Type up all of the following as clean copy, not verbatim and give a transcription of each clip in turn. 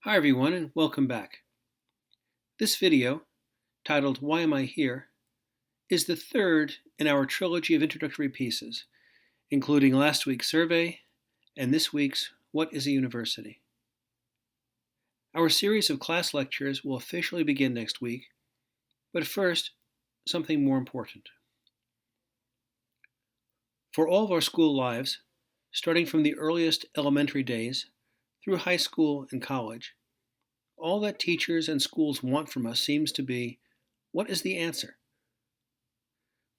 Hi everyone and welcome back. This video, titled Why Am I Here?, is the third in our trilogy of introductory pieces, including last week's survey and this week's What is a University? Our series of class lectures will officially begin next week, but first, something more important. For all of our school lives, starting from the earliest elementary days through high school and college, all that teachers and schools want from us seems to be, what is the answer?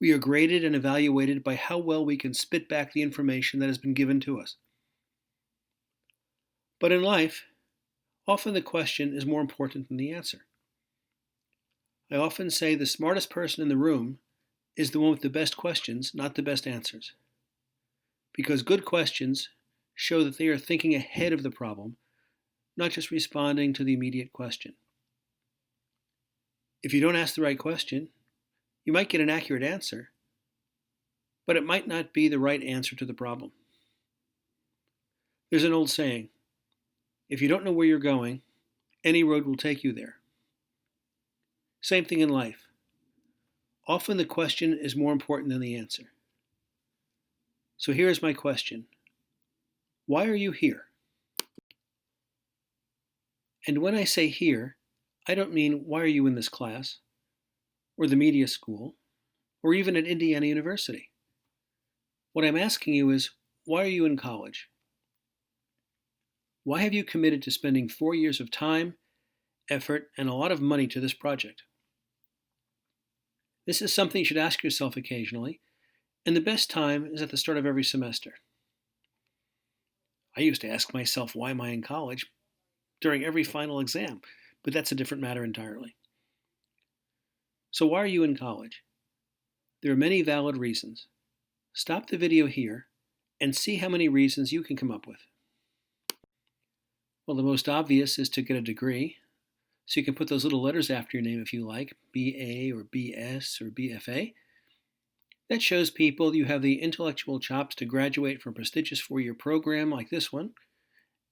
We are graded and evaluated by how well we can spit back the information that has been given to us. But in life, often the question is more important than the answer. I often say the smartest person in the room is the one with the best questions, not the best answers. Because good questions show that they are thinking ahead of the problem, not just responding to the immediate question. If you don't ask the right question, you might get an accurate answer, but it might not be the right answer to the problem. There's an old saying, if you don't know where you're going, any road will take you there. Same thing in life. Often the question is more important than the answer. So here's my question. Why are you here? And when I say here, I don't mean why are you in this class, or the media school, or even at Indiana University. What I'm asking you is, why are you in college? Why have you committed to spending 4 years of time, effort, and a lot of money to this project? This is something you should ask yourself occasionally, and the best time is at the start of every semester. I used to ask myself, why am I in college, during every final exam, but that's a different matter entirely. So why are you in college? There are many valid reasons. Stop the video here and see how many reasons you can come up with. Well, the most obvious is to get a degree, so you can put those little letters after your name if you like, BA or BS or BFA. That shows people you have the intellectual chops to graduate from a prestigious 4-year program like this one,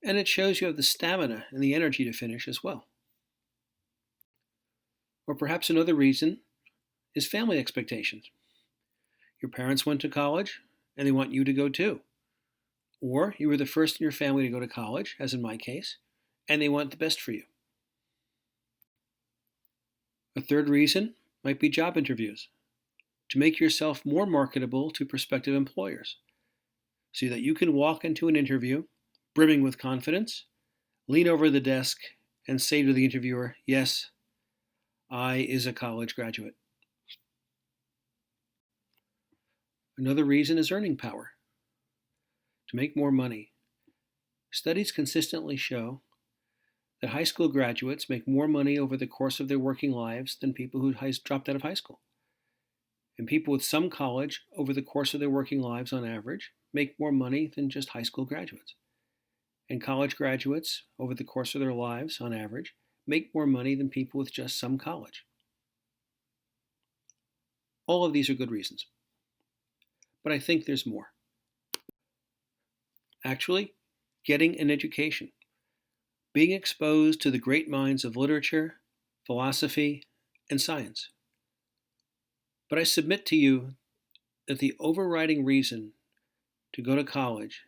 and it shows you have the stamina and the energy to finish as well. Or perhaps another reason is family expectations. Your parents went to college, and they want you to go too. Or you were the first in your family to go to college, as in my case, and they want the best for you. A third reason might be job interviews, to make yourself more marketable to prospective employers, so that you can walk into an interview brimming with confidence, lean over the desk, and say to the interviewer, yes, I is a college graduate. Another reason is earning power, to make more money. Studies consistently show that high school graduates make more money over the course of their working lives than people who dropped out of high school. And people with some college over the course of their working lives on average make more money than just high school graduates. And college graduates over the course of their lives on average make more money than people with just some college. All of these are good reasons. But I think there's more. Actually, getting an education. Being exposed to the great minds of literature, philosophy, and science. But I submit to you that the overriding reason to go to college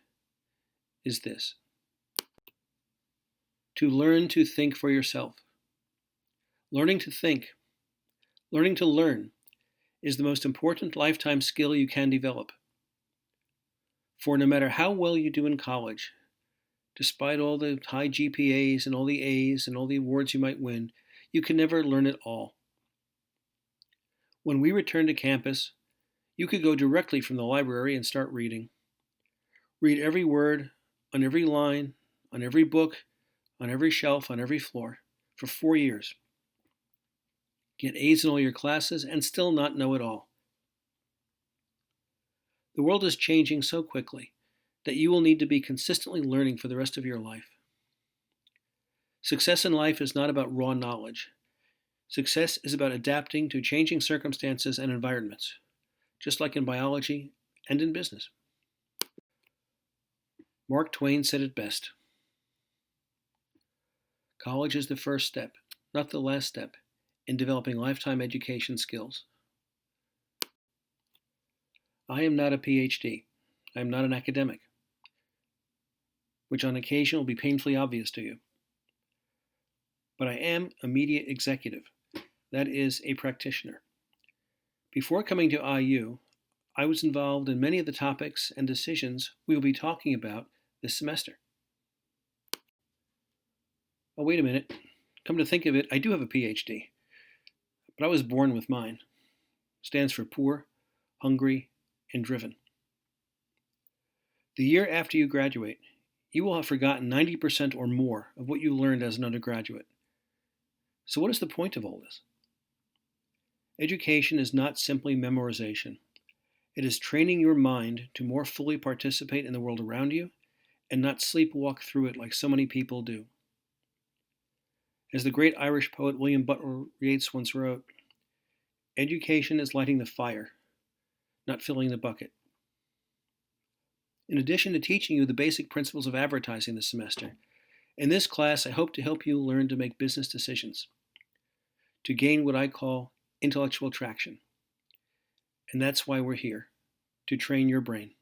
is this: to learn to think for yourself. Learning to think, learning to learn, is the most important lifetime skill you can develop. For no matter how well you do in college, despite all the high GPAs and all the A's and all the awards you might win, you can never learn it all. When we return to campus, you could go directly from the library and start reading. Read every word, on every line, on every book, on every shelf, on every floor, for 4 years. Get A's in all your classes and still not know it all. The world is changing so quickly that you will need to be consistently learning for the rest of your life. Success in life is not about raw knowledge. Success is about adapting to changing circumstances and environments, just like in biology and in business. Mark Twain said it best. College is the first step, not the last step, in developing lifetime education skills. I am not a PhD. I am not an academic, which on occasion will be painfully obvious to you. But I am a media executive, that is, a practitioner. Before coming to IU, I was involved in many of the topics and decisions we will be talking about this semester. Oh, wait a minute. Come to think of it, I do have a PhD, but I was born with mine. It stands for poor, hungry, and driven. The year after you graduate, you will have forgotten 90% or more of what you learned as an undergraduate. So what is the point of all this? Education is not simply memorization. It is training your mind to more fully participate in the world around you and not sleepwalk through it like so many people do. As the great Irish poet William Butler Yeats once wrote, education is lighting the fire, not filling the bucket. In addition to teaching you the basic principles of advertising this semester, in this class I hope to help you learn to make business decisions, to gain what I call intellectual traction. And that's why we're here, to train your brain.